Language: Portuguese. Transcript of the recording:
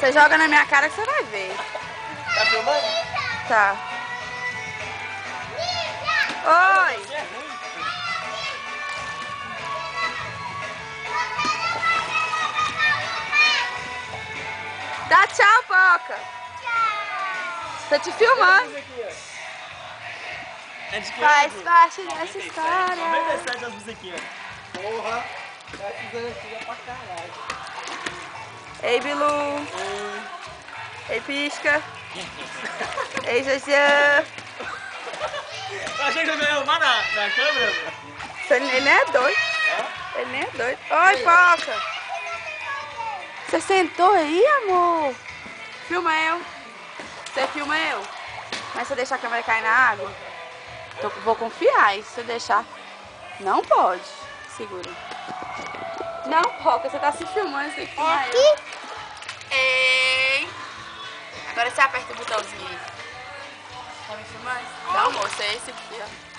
Você joga na minha cara que você vai ver. Tá filmando? Tá. Oi! Você é ruim. Dá tchau, Poca. Tô te filmando. É de que Faz ano? parte dessa história. 97 as musiquinhas. Porra, tá precisando antiga pra caralho. Ei, Bilu. Oi. Ei, Pisca. Ei, Jajã. Eu achei que você ia arrumar na câmera. Ele nem é doido. Ele nem é doido. Oi, Poca. Você sentou aí, amor? Filma eu. Você filma eu. Mas se eu deixar a câmera cair na água, vou confiar. E se eu deixar... Não pode. Segura. Não, Poca, você tá se filmando, você tem que filmar eu. Ei. Agora você aperta o botãozinho aí. Tá me filmando? Não, moça, é esse aqui, ó.